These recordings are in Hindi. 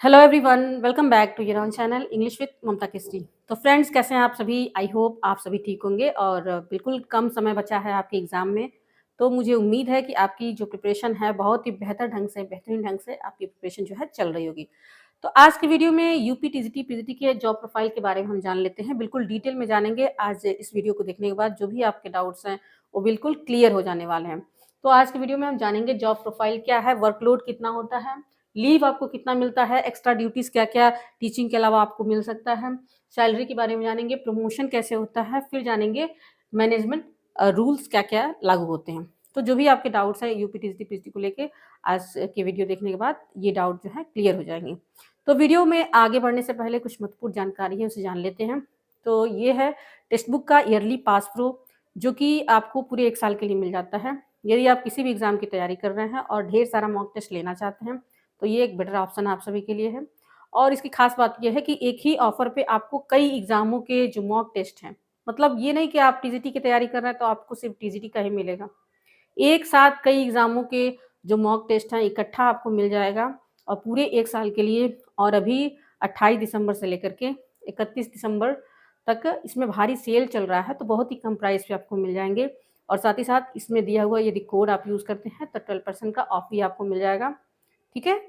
Hello everyone, welcome back to your own channel English with Mamta Kesari. तो फ्रेंड्स, कैसे हैं आप सभी? आई होप आप सभी ठीक होंगे और बिल्कुल कम समय बचा है आपके एग्ज़ाम में। तो मुझे उम्मीद है कि आपकी जो प्रिपरेशन है बहुत ही बेहतर ढंग से, बेहतरीन ढंग से आपकी प्रिपरेशन जो है चल रही होगी। तो आज की वीडियो में यूपी टीजीटी पीजीटी के जॉब प्रोफाइल के बारे में हम जान लेते हैं। बिल्कुल डिटेल में जानेंगे। आज इस वीडियो को देखने के बाद जो भी आपके डाउट्स हैं वो बिल्कुल क्लियर हो जाने वाले हैं। तो आज की वीडियो में हम जानेंगे जॉब प्रोफाइल क्या है, वर्कलोड कितना होता है, लीव आपको कितना मिलता है, एक्स्ट्रा ड्यूटीज क्या क्या टीचिंग के अलावा आपको मिल सकता है, सैलरी के बारे में जानेंगे, प्रमोशन कैसे होता है, फिर जानेंगे मैनेजमेंट रूल्स क्या क्या लागू होते हैं। तो जो भी आपके डाउट्स हैं यूपी टीजीटी पीजीटी को लेके आज के वीडियो देखने के बाद ये डाउट जो है क्लियर हो जाएंगे। तो वीडियो में आगे बढ़ने से पहले कुछ महत्वपूर्ण जानकारी है उसे जान लेते हैं। तो ये है टेक्स्ट बुक का ईयरली पास प्रो, जो कि आपको पूरे 1 साल के लिए मिल जाता है। यदि आप किसी भी एग्जाम की तैयारी कर रहे हैं और ढेर सारा मॉक टेस्ट लेना चाहते हैं तो ये एक बेटर ऑप्शन आप सभी के लिए है। और इसकी खास बात यह है कि एक ही ऑफर पे आपको कई एग्जामों के जो मॉक टेस्ट हैं, मतलब ये नहीं कि आप टीजीटी की तैयारी कर रहे हैं तो आपको सिर्फ टीजीटी का ही मिलेगा। एक साथ कई एग्जामों के जो मॉक टेस्ट हैं इकट्ठा आपको मिल जाएगा और पूरे 1 साल के लिए। और अभी 28 दिसंबर से लेकर के 31 दिसंबर तक इसमें भारी सेल चल रहा है, तो बहुत ही कम प्राइस पे आपको मिल जाएंगे। और साथ ही साथ इसमें दिया हुआ यदि कोड आप यूज़ करते हैं तो 12% का ऑफ भी आपको मिल जाएगा। ठीक है,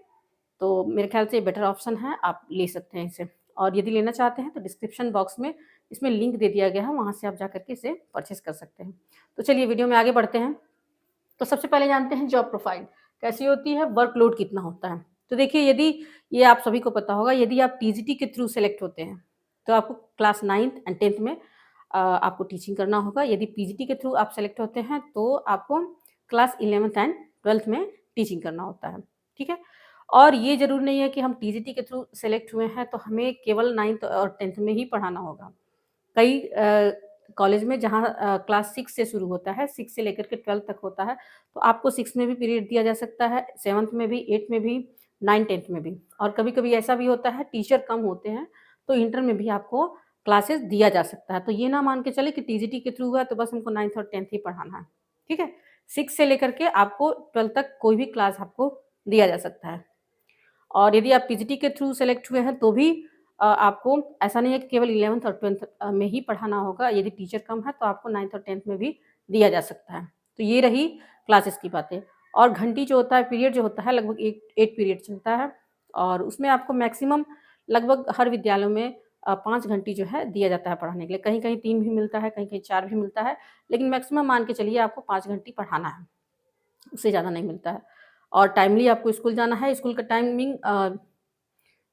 तो मेरे ख्याल से बेटर ऑप्शन है, आप ले सकते हैं इसे। और यदि लेना चाहते हैं तो डिस्क्रिप्शन बॉक्स में इसमें लिंक दे दिया गया है, वहाँ से आप जा करके इसे परचेस कर सकते हैं। तो चलिए वीडियो में आगे बढ़ते हैं। तो सबसे पहले जानते हैं जॉब प्रोफाइल कैसी होती है, वर्कलोड कितना होता है। तो देखिए, यदि ये आप सभी को पता होगा, यदि आप टीजीटी के थ्रू सेलेक्ट होते हैं तो आपको क्लास 9th एंड 10th में आपको टीचिंग करना होगा। यदि पीजीटी के थ्रू आप सेलेक्ट होते हैं तो आपको क्लास 11th एंड 12th में टीचिंग करना होता है। ठीक है, और ये ज़रूरी नहीं है कि हम टीजीटी के थ्रू सेलेक्ट हुए हैं तो हमें केवल 9th और 10th में ही पढ़ाना होगा। कई कॉलेज में जहाँ क्लास 6 से शुरू होता है, 6 से लेकर के 12 तक होता है, तो आपको 6 में भी पीरियड दिया जा सकता है, 7th में भी, 8th में भी, 9-10th में भी। और कभी-कभी ऐसा भी होता है टीचर कम होते हैं, तो इंटर में भी आपको क्लासेस दिया जा सकता है। तो ये ना मान के चलें कि टीजीटी के थ्रू है तो बस हमको 9th और 10th ही पढ़ाना है। ठीक है? 6 से लेकर के आपको 12 तक कोई भी क्लास आपको दिया जा सकता है। और यदि आप पीजीटी के थ्रू सेलेक्ट हुए हैं तो भी आपको ऐसा नहीं है कि केवल 11th और 12th में ही पढ़ाना होगा। यदि टीचर कम है तो आपको 9th और 10th में भी दिया जा सकता है। तो ये रही क्लासेस की बातें। और घंटी जो होता है, पीरियड जो होता है, लगभग 8 पीरियड चलता है और उसमें आपको मैक्सिमम लगभग हर विद्यालयों में 5 घंटी जो है दिया जाता है पढ़ाने के लिए। कहीं-कहीं 3 भी मिलता है, कहीं-कहीं 4 भी मिलता है, लेकिन मैक्सिमम मान के चलिए आपको 5 घंटी पढ़ाना है, उससे ज़्यादा नहीं मिलता है। और टाइमली आपको स्कूल जाना है। स्कूल का टाइमिंग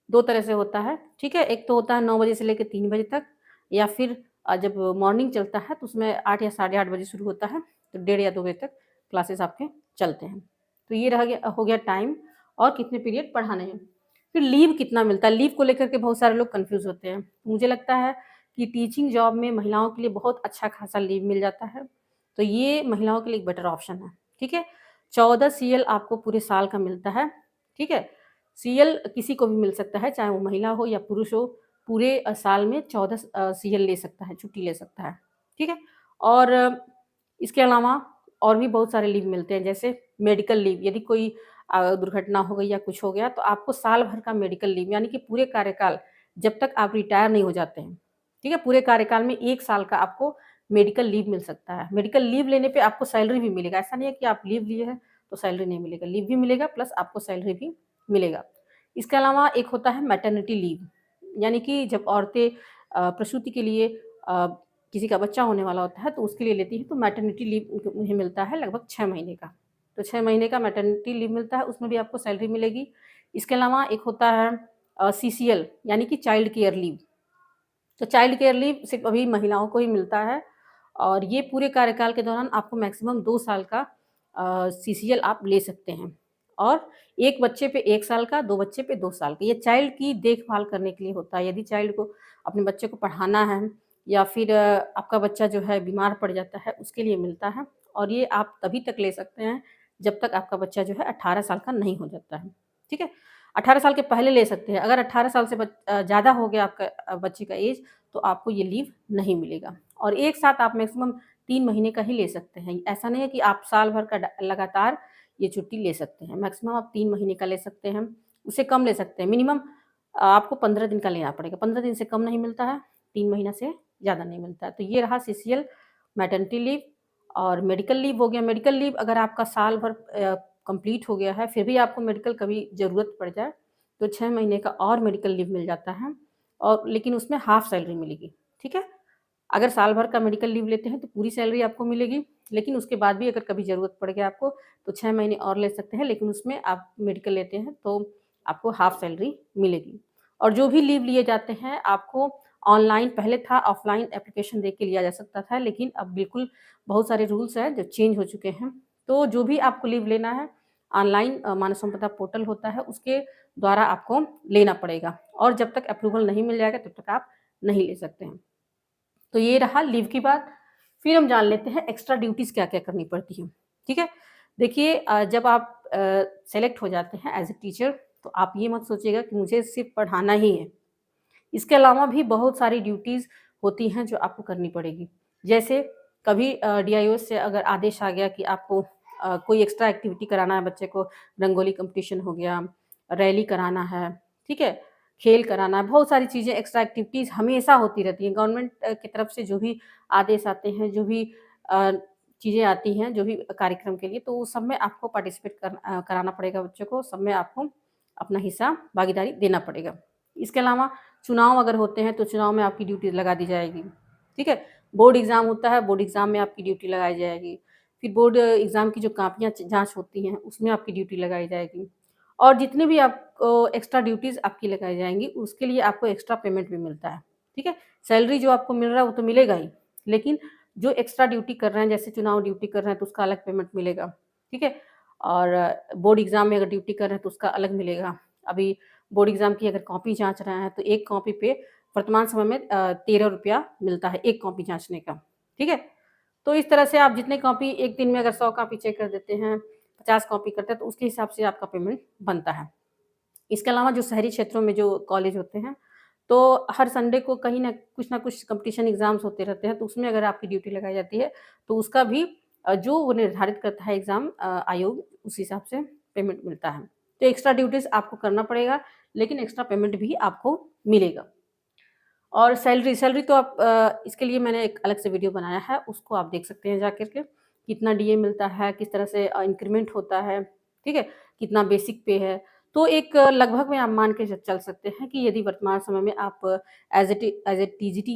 2 तरह से होता है, ठीक है? एक तो होता है 9 बजे से लेके 3 बजे तक, या फिर जब मॉर्निंग चलता है तो उसमें 8 या साढ़े 8 बजे शुरू होता है, तो 1:30 या 2 बजे तक क्लासेस आपके चलते हैं। तो ये रह गया हो गया टाइम और कितने पीरियड पढ़ाने हैं। फिर लीव कितना मिलता है, लीव को लेकर के बहुत सारे लोग कन्फ्यूज़ होते हैं। मुझे लगता है कि टीचिंग जॉब में महिलाओं के लिए बहुत अच्छा खासा लीव मिल जाता है, तो ये महिलाओं के लिए एक बेटर ऑप्शन है, ठीक है? 14 सीएल आपको पूरे साल का मिलता है, ठीक है? सीएल किसी को भी मिल सकता है, चाहे वो महिला हो या पुरुष हो, पूरे साल में 14 सीएल ले सकता है, छुट्टी ले सकता है, ठीक है? और इसके अलावा और भी बहुत सारे लीव मिलते हैं, जैसे मेडिकल लीव। यदि कोई दुर्घटना हो गई या कुछ हो गया तो आपको साल भर का मेडिकल लीव, यानी कि पूरे कार्यकाल, जब तक आप रिटायर नहीं हो जाते हैं, ठीक है? पूरे कार्यकाल में 1 साल का आपको मेडिकल लीव मिल सकता है। मेडिकल लीव लेने पे आपको सैलरी भी मिलेगा, ऐसा नहीं है कि आप लीव लिए हैं तो सैलरी नहीं मिलेगा, लीव भी मिलेगा प्लस आपको सैलरी भी मिलेगा। इसके अलावा एक होता है मैटरनिटी लीव, यानी कि जब औरतें प्रसूति के लिए किसी का बच्चा होने वाला होता है तो उसके लिए लेती हैं, तो मैटरनिटी लीव उन्हें मिलता है लगभग 6 महीने का। तो 6 महीने का मैटरनिटी लीव मिलता है, उसमें भी आपको सैलरी मिलेगी। इसके अलावा एक होता है सीसीएल, यानी कि चाइल्ड केयर लीव। तो चाइल्ड केयर लीव सिर्फ़ अभी महिलाओं को ही मिलता है और ये पूरे कार्यकाल के दौरान आपको मैक्सिमम 2 साल का सीसीएल आप ले सकते हैं। और 1 बच्चे पे 1 साल का, 2 बच्चे पे 2 साल का। ये चाइल्ड की देखभाल करने के लिए होता है। यदि चाइल्ड को, अपने बच्चे को पढ़ाना है या फिर आपका बच्चा जो है बीमार पड़ जाता है, उसके लिए मिलता है। और ये आप तभी तक ले सकते हैं जब तक आपका बच्चा जो है 18 साल का नहीं हो जाता है। ठीक है? 18 साल के पहले ले सकते हैं। अगर 18 साल से ज़्यादा हो गया आपका बच्चे का एज, तो आपको ये लीव नहीं मिलेगा। और एक साथ आप मैक्सिमम 3 महीने का ही ले सकते हैं। ऐसा नहीं है कि आप साल भर का लगातार ये छुट्टी ले सकते हैं। मैक्सिमम आप 3 महीने का ले सकते हैं। उससे कम ले सकते हैं। मिनिमम आपको 15 दिन का लेना पड़ेगा, 15 दिन से कम नहीं मिलता है, 3 महीना से ज़्यादा नहीं मिलता है। तो ये रहा सीसीएल, मैटरनिटी लीव और मेडिकल लीव हो गया। मेडिकल लीव अगर आपका साल भर कंप्लीट हो गया है, फिर भी आपको मेडिकल कभी ज़रूरत पड़ जाए, तो 6 महीने का और मेडिकल लीव मिल जाता है, और लेकिन उसमें हाफ सैलरी मिलेगी, ठीक है? अगर साल भर का मेडिकल लीव लेते हैं तो पूरी सैलरी आपको मिलेगी, लेकिन उसके बाद भी अगर कभी ज़रूरत पड़ गया आपको, तो 6 महीने और ले सकते हैं, लेकिन उसमें आप मेडिकल लेते हैं तो आपको हाफ सैलरी मिलेगी। और जो भी लीव लिए जाते हैं आपको ऑनलाइन, पहले था ऑफलाइन एप्लीकेशन दे के लिया जा सकता था, लेकिन अब बिल्कुल बहुत सारे रूल्स हैं जो चेंज हो चुके हैं। तो जो भी आपको लीव लेना है, ऑनलाइन मानव संपदा पोर्टल होता है, उसके द्वारा आपको लेना पड़ेगा, और जब तक अप्रूवल नहीं मिल जाएगा तब तक आप नहीं ले सकते हैं। तो ये रहा लीव की बात। फिर हम जान लेते हैं एक्स्ट्रा ड्यूटीज़ क्या-क्या करनी पड़ती हैं, ठीक है? देखिए जब आप सेलेक्ट हो जाते हैं एज़ अ टीचर, तो आप ये मत सोचिएगा कि मुझे सिर्फ़ पढ़ाना ही है। इसके अलावा भी बहुत सारी ड्यूटीज़ होती हैं जो आपको करनी पड़ेगी। जैसे कभी डीआईओ से अगर आदेश आ गया कि आपको कोई एक्स्ट्रा एक्टिविटी कराना है बच्चे को, रंगोली कॉम्पिटिशन हो गया, रैली कराना है, ठीक है? खेल कराना है, बहुत सारी चीज़ें एक्स्ट्रा एक्टिविटीज़ हमेशा होती रहती हैं। गवर्नमेंट की तरफ से जो भी आदेश आते हैं, जो भी अ, चीज़ें आती हैं, जो भी कार्यक्रम के लिए, तो उस सब में आपको पार्टिसिपेट कराना पड़ेगा बच्चों को, सब में आपको अपना हिस्सा, भागीदारी देना पड़ेगा। इसके अलावा चुनाव अगर होते हैं तो चुनाव में आपकी ड्यूटी लगा दी जाएगी, ठीक है? बोर्ड एग्ज़ाम होता है, बोर्ड एग्ज़ाम में आपकी ड्यूटी लगाई जाएगी। फिर बोर्ड एग्ज़ाम की जो कापियाँ जाँच होती हैं, उसमें आपकी ड्यूटी लगाई जाएगी, और जितनी भी आपको एक्स्ट्रा ड्यूटीज़ आपकी लगाई जाएँगी, उसके लिए आपको एक्स्ट्रा पेमेंट भी मिलता है, ठीक है? सैलरी जो आपको मिल रहा है वो तो मिलेगा ही, लेकिन जो एक्स्ट्रा ड्यूटी कर रहे हैं, जैसे चुनाव ड्यूटी कर रहे हैं तो उसका अलग पेमेंट मिलेगा, ठीक है? और बोर्ड एग्ज़ाम में अगर ड्यूटी कर रहे हैं तो उसका अलग मिलेगा। अभी बोर्ड एग्ज़ाम की अगर कॉपी जाँच रहे हैं तो एक कॉपी पे वर्तमान समय में ₹13 मिलता है, एक कॉपी जाँचने का, ठीक है? तो इस तरह से आप जितने कॉपी एक दिन में अगर 100 कॉपी चेक कर देते हैं, 50 कॉपी करते हैं, तो उसके हिसाब से आपका पेमेंट बनता है। इसके अलावा जो शहरी क्षेत्रों में जो कॉलेज होते हैं, तो हर संडे को कहीं न कुछ कॉम्पिटिशन एग्ज़ाम्स होते रहते हैं, तो उसमें अगर आपकी ड्यूटी लगाई जाती है, तो उसका भी जो वो निर्धारित करता है एग्ज़ाम आयोग, उस हिसाब से पेमेंट मिलता है। तो एक्स्ट्रा ड्यूटीज़ आपको करना पड़ेगा, लेकिन एक्स्ट्रा पेमेंट भी आपको मिलेगा। और सैलरी तो आप इसके लिए मैंने एक अलग से वीडियो बनाया है, उसको आप देख सकते हैं जा कर के। कितना डीए मिलता है, किस तरह से इंक्रीमेंट होता है, ठीक है? कितना बेसिक पे है। तो एक लगभग में आप मान के च चल सकते हैं कि यदि वर्तमान समय में आप एज़ ए टीजीटी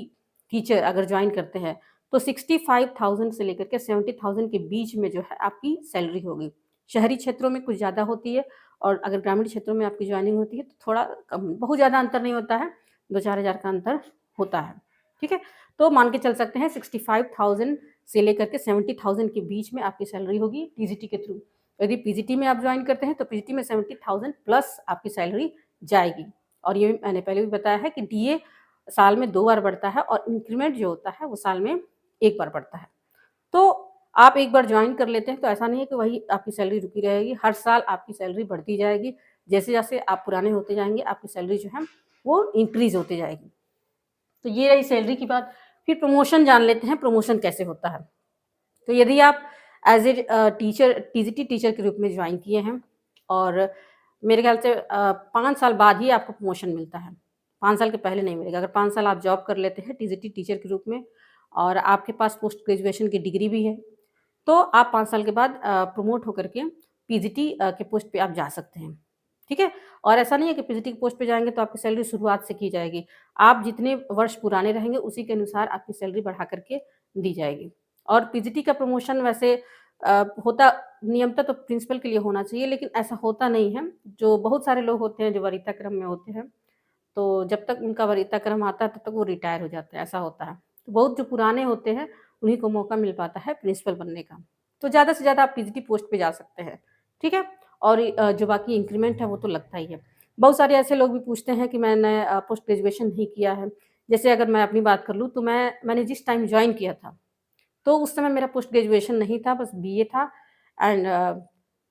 टीचर अगर जॉइन करते हैं, तो 65,000 से लेकर के 70,000 के बीच में जो है आपकी सैलरी होगी। शहरी क्षेत्रों में कुछ ज़्यादा होती है, और अगर ग्रामीण क्षेत्रों में आपकी जॉइनिंग होती है तो थोड़ा कम, बहुत ज़्यादा अंतर नहीं होता है, 2-4 हज़ार का अंतर होता है, ठीक है? तो मान के चल सकते हैं 65,000 से लेकर के 70,000 के बीच में आपकी सैलरी होगी टीजीटी के थ्रू। यदि पीजीटी में आप जॉइन करते हैं तो पीजीटी में 70,000 प्लस आपकी सैलरी जाएगी। और ये मैंने पहले भी बताया है कि डीए साल में 2 बार बढ़ता है, और इंक्रीमेंट जो होता है वो साल में 1 बार बढ़ता है। तो आप एक बार जॉइन कर लेते हैं तो ऐसा नहीं है कि वही आपकी सैलरी रुकी रहेगी, हर साल आपकी सैलरी बढ़ती जाएगी। जैसे-जैसे आप पुराने होते जाएँगे, आपकी सैलरी जो है वो इंक्रीज़ होती जाएगी। तो ये रही सैलरी की बात। फिर प्रमोशन जान लेते हैं, प्रमोशन कैसे होता है। तो यदि आप as a teacher TGT teacher के रूप में जॉइन किए हैं, और मेरे ख़्याल से 5 साल बाद ही आपको प्रमोशन मिलता है। 5 साल के पहले नहीं मिलेगा। अगर 5 साल आप जॉब कर लेते हैं टीजीटी टीचर के रूप में, और आपके पास पोस्ट ग्रेजुएशन की डिग्री भी है, तो आप 5 साल के बाद प्रमोट होकर के पीजीटी के पोस्ट पे आप जा सकते हैं, ठीक है? और ऐसा नहीं है कि पीजीटी के पोस्ट पे जाएँगे तो आपकी सैलरी शुरुआत से की जाएगी। आप जितने वर्ष पुराने रहेंगे उसी के अनुसार आपकी सैलरी बढ़ा कर के दी जाएगी। और पीजीटी का प्रमोशन वैसे होता नियमतः तो प्रिंसिपल के लिए होना चाहिए, लेकिन ऐसा होता नहीं है। जो बहुत सारे लोग होते हैं जो वरीयता क्रम में होते हैं, तो जब तक उनका वरीयता क्रम आता है तब तक वो रिटायर हो जाते हैं, ऐसा होता है। तो बहुत जो पुराने होते हैं उन्हीं को मौका मिल पाता है प्रिंसिपल बनने का। तो ज़्यादा से ज़्यादा आप पीजीटी पोस्ट पे जा सकते हैं, ठीक है? और जो बाकी इंक्रीमेंट है वो तो लगता ही है। बहुत सारे ऐसे लोग भी पूछते हैं कि मैंने पोस्ट ग्रेजुएशन नहीं किया है। जैसे अगर मैं अपनी बात कर लूँ तो मैंने जिस टाइम जॉइन किया था, तो उस समय मेरा पोस्ट ग्रेजुएशन नहीं था, बस बीए था एंड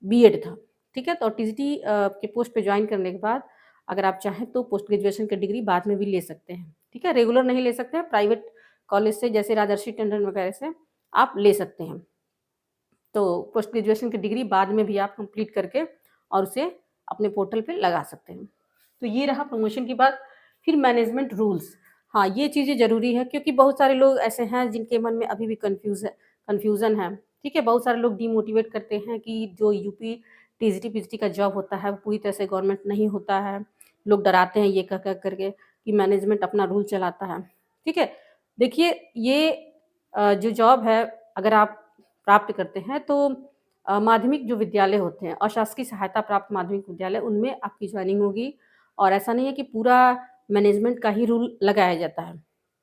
बीएड था, ठीक है? तो टीजीटी के पोस्ट पे जॉइन करने के बाद अगर आप चाहें तो पोस्ट ग्रेजुएशन की डिग्री बाद में भी ले सकते हैं, ठीक है? रेगुलर नहीं ले सकते हैं, प्राइवेट कॉलेज से जैसे राजर्षि टंडन वगैरह से आप ले सकते हैं। तो पोस्ट ग्रेजुएशन की डिग्री बाद में भी आप कंप्लीट करके और उसे अपने पोर्टल पे लगा सकते हैं। तो ये रहा प्रमोशन की बात। फिर मैनेजमेंट रूल्स, हाँ, ये चीज़ें ज़रूरी है क्योंकि बहुत सारे लोग ऐसे हैं जिनके मन में अभी भी कन्फ्यूज़न है, ठीक है? बहुत सारे लोग डिमोटिवेट करते हैं कि जो यूपी टीजीटी पीजीटी का जॉब होता है, वो पूरी तरह से गवर्नमेंट नहीं होता है। लोग डराते हैं ये कह करके कि मैनेजमेंट अपना रूल चलाता है, ठीक है? देखिए, ये जो जॉब है, अगर आप प्राप्त करते हैं तो माध्यमिक जो विद्यालय होते हैं, अशासकीय सहायता प्राप्त माध्यमिक विद्यालय, उनमें आपकी जॉइनिंग होगी। और ऐसा नहीं है कि पूरा मैनेजमेंट का ही रूल लगाया जाता है,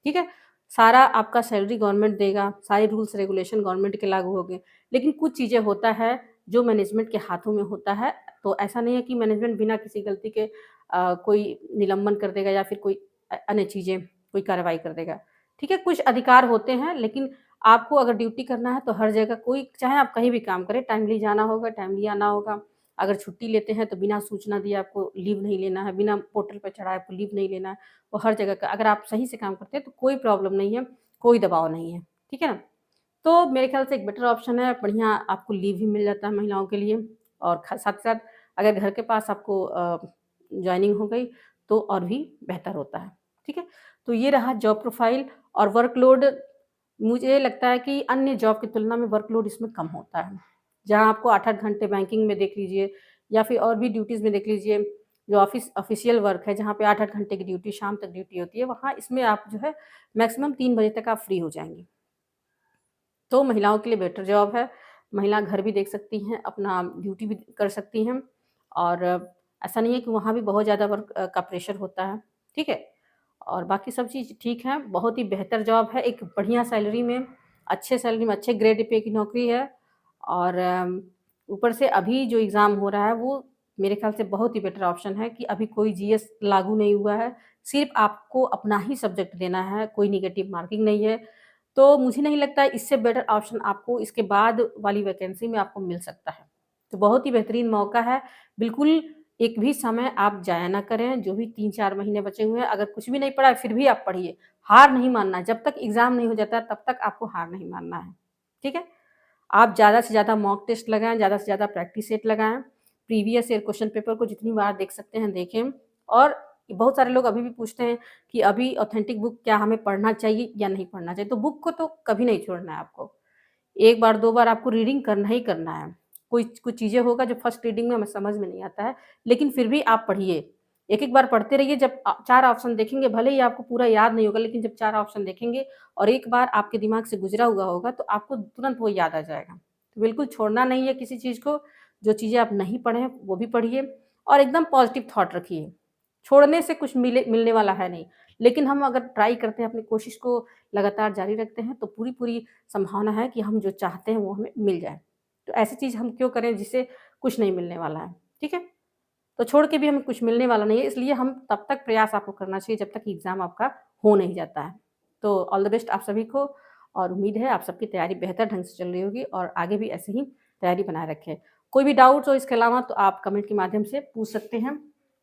ठीक है? सारा आपका सैलरी गवर्नमेंट देगा, सारे रूल्स रेगुलेशन गवर्नमेंट के लागू होंगे। लेकिन कुछ चीज़ें होता है जो मैनेजमेंट के हाथों में होता है, तो ऐसा नहीं है कि मैनेजमेंट बिना किसी गलती के कोई निलंबन कर देगा या फिर कोई अन्य चीज़ें, कोई कार्रवाई कर देगा, ठीक है? कुछ अधिकार होते हैं, लेकिन आपको अगर ड्यूटी करना है तो हर जगह, कोई चाहे आप कहीं भी काम करें, टाइमली जाना होगा, टाइमली आना होगा। अगर छुट्टी लेते हैं तो बिना सूचना दिए आपको लीव नहीं लेना है, बिना पोर्टल पे चढ़ाए आपको लीव नहीं लेना है। वो हर जगह का, अगर आप सही से काम करते हैं तो कोई प्रॉब्लम नहीं है, कोई दबाव नहीं है, ठीक है ना? तो मेरे ख़्याल से एक बेटर ऑप्शन है, बढ़िया आपको लीव भी मिल जाता है महिलाओं के लिए। और ख साथ ही साथ अगर घर के पास आपको जॉइनिंग हो गई तो और भी बेहतर होता है, ठीक है? तो ये रहा जॉब प्रोफ़ाइल। और वर्कलोड, मुझे लगता है कि अन्य जॉब की तुलना में वर्कलोड इसमें कम होता है। जहाँ आपको 8-8 घंटे बैंकिंग में देख लीजिए या फिर और भी ड्यूटीज़ में देख लीजिए, जो ऑफ़िशियल वर्क है जहाँ पे 8-8 घंटे की ड्यूटी, शाम तक ड्यूटी होती है, वहाँ इसमें आप जो है मैक्सिमम 3 बजे तक आप फ्री हो जाएँगी। तो महिलाओं के लिए बेटर जॉब है। महिला घर भी देख सकती हैं, अपना ड्यूटी भी कर सकती हैं। और ऐसा नहीं है कि वहाँ भी बहुत ज़्यादा वर्क का प्रेशर होता है, ठीक है? और बाकी सब चीज़ ठीक है, बहुत ही बेहतर जॉब है, एक बढ़िया सैलरी में, अच्छे सैलरी में, अच्छे ग्रेड पे की नौकरी है। और ऊपर से अभी जो एग्ज़ाम हो रहा है वो मेरे ख़्याल से बहुत ही बेटर ऑप्शन है कि अभी कोई जीएस लागू नहीं हुआ है, सिर्फ़ आपको अपना ही सब्जेक्ट देना है, कोई नेगेटिव मार्किंग नहीं है। तो मुझे नहीं लगता है इससे बेटर ऑप्शन आपको इसके बाद वाली वैकेंसी में आपको मिल सकता है। तो बहुत ही बेहतरीन मौका है, बिल्कुल एक भी समय आप ज़ाया ना करें, जो भी 3-4 महीने बचे हुए हैं, अगर कुछ भी नहीं पढ़ा है फिर भी आप पढ़िए, हार नहीं मानना है, जब तक एग्ज़ाम नहीं हो जाता है तब तक आपको हार नहीं मानना है, ठीक है? आप ज़्यादा से ज़्यादा मॉक टेस्ट लगाएँ, ज़्यादा से ज़्यादा प्रैक्टिस सेट लगाएँ, प्रीवियस ईयर क्वेश्चन पेपर को जितनी बार देख सकते हैं देखें। और बहुत सारे लोग अभी भी पूछते हैं कि अभी ऑथेंटिक बुक क्या हमें पढ़ना चाहिए या नहीं पढ़ना चाहिए? तो बुक को तो कभी नहीं छोड़ना है आपको। 1 बार 2 बार आपको रीडिंग करना ही करना है। कोई कुछ चीज़ें होगा जो फर्स्ट रीडिंग में हमें समझ में नहीं आता है, लेकिन फिर भी आप पढ़िए। एक-एक बार पढ़ते रहिए, जब 4 ऑप्शन देखेंगे, भले ही आपको पूरा याद नहीं होगा, लेकिन जब 4 ऑप्शन देखेंगे और एक बार आपके दिमाग से गुज़रा हुआ होगा, तो आपको तुरंत वो याद आ जाएगा। तो बिल्कुल छोड़ना नहीं है किसी चीज़ को, जो चीज़ें आप नहीं पढ़े हैं, वो भी पढ़िए और एकदम पॉज़िटिव थॉट रखिए। छोड़ने से कुछ मिलने वाला है नहीं, लेकिन हम अगर ट्राई करते हैं, अपनी कोशिश को लगातार जारी रखते हैं, तो पूरी-पूरी संभावना है कि हम जो चाहते हैं, वो हमें मिल जाए। तो ऐसी चीज़ हम क्यों करें जिससे कुछ नहीं मिलने वाला है, ठीक है? तो छोड़ के भी हमें कुछ मिलने वाला नहीं है, इसलिए हम तब तक प्रयास आपको करना चाहिए जब तक एग्ज़ाम आपका हो नहीं जाता है। तो ऑल द बेस्ट आप सभी को। और उम्मीद है आप सबकी तैयारी बेहतर ढंग से चल रही होगी और आगे भी ऐसे ही तैयारी बनाए रखें। कोई भी डाउट्स हो इसके अलावा तो आप कमेंट के माध्यम से पूछ सकते हैं।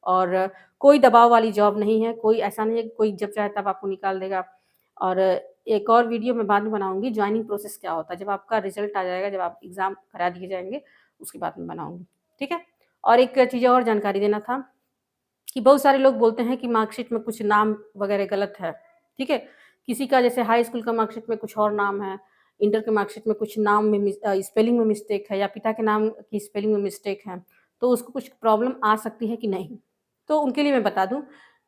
और कोई दबाव वाली जॉब नहीं है, कोई ऐसा नहीं है कि कोई जब चाहे तब आपको निकाल देगा। और एक और वीडियो मैं बाद में बनाऊँगी, जॉइनिंग प्रोसेस क्या होता है, जब आपका रिज़ल्ट आ जाएगा, जब आप एग्ज़ाम करा दिए जाएँगे, उसके बाद में बनाऊँगी, ठीक है? और एक चीज़ और जानकारी देना था कि बहुत सारे लोग बोलते हैं कि मार्कशीट में कुछ नाम वगैरह गलत है, ठीक है? किसी का जैसे हाई स्कूल का मार्कशीट में कुछ और नाम है, इंटर के मार्कशीट में कुछ नाम में स्पेलिंग में मिस्टेक है या पिता के नाम की स्पेलिंग में मिस्टेक है, तो उसको कुछ प्रॉब्लम आ सकती है कि नहीं? तो उनके लिए मैं बता दूँ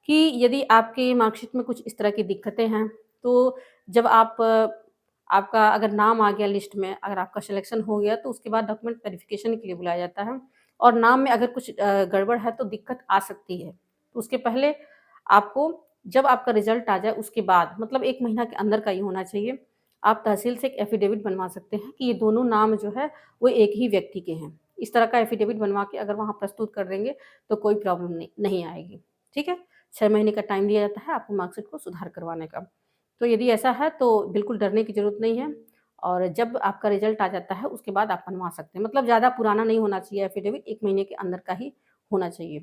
कि यदि आपके मार्कशीट में कुछ इस तरह की दिक्कतें हैं, तो जब आपका अगर नाम आ गया लिस्ट में, अगर आपका सिलेक्शन हो गया, तो उसके बाद डॉक्यूमेंट वेरिफ़िकेशन के लिए बुलाया जाता है। और नाम में अगर कुछ गड़बड़ है तो दिक्कत आ सकती है। तो उसके पहले आपको, जब आपका रिज़ल्ट आ जाए उसके बाद, मतलब 1 महीना के अंदर का ये होना चाहिए, आप तहसील से एक एफ़िडेविट बनवा सकते हैं कि ये दोनों नाम जो है वो एक ही व्यक्ति के हैं। इस तरह का एफ़िडेविट बनवा के अगर वहाँ प्रस्तुत कर देंगे तो कोई प्रॉब्लम नहीं आएगी, ठीक है? 6 महीने का टाइम दिया जाता है आपको मार्कशीट को सुधार करवाने का। तो यदि ऐसा है तो बिल्कुल डरने की ज़रूरत नहीं है। और जब आपका रिज़ल्ट आ जाता है उसके बाद आप बनवा सकते हैं। मतलब ज़्यादा पुराना नहीं होना चाहिए एफ़िडेविट, 1 महीने के अंदर का ही होना चाहिए।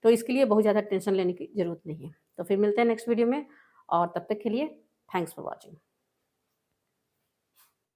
तो इसके लिए बहुत ज़्यादा टेंशन लेने की ज़रूरत नहीं है। तो फिर मिलते हैं नेक्स्ट वीडियो में और तब तक के लिए थैंक्स फॉर वॉचिंग।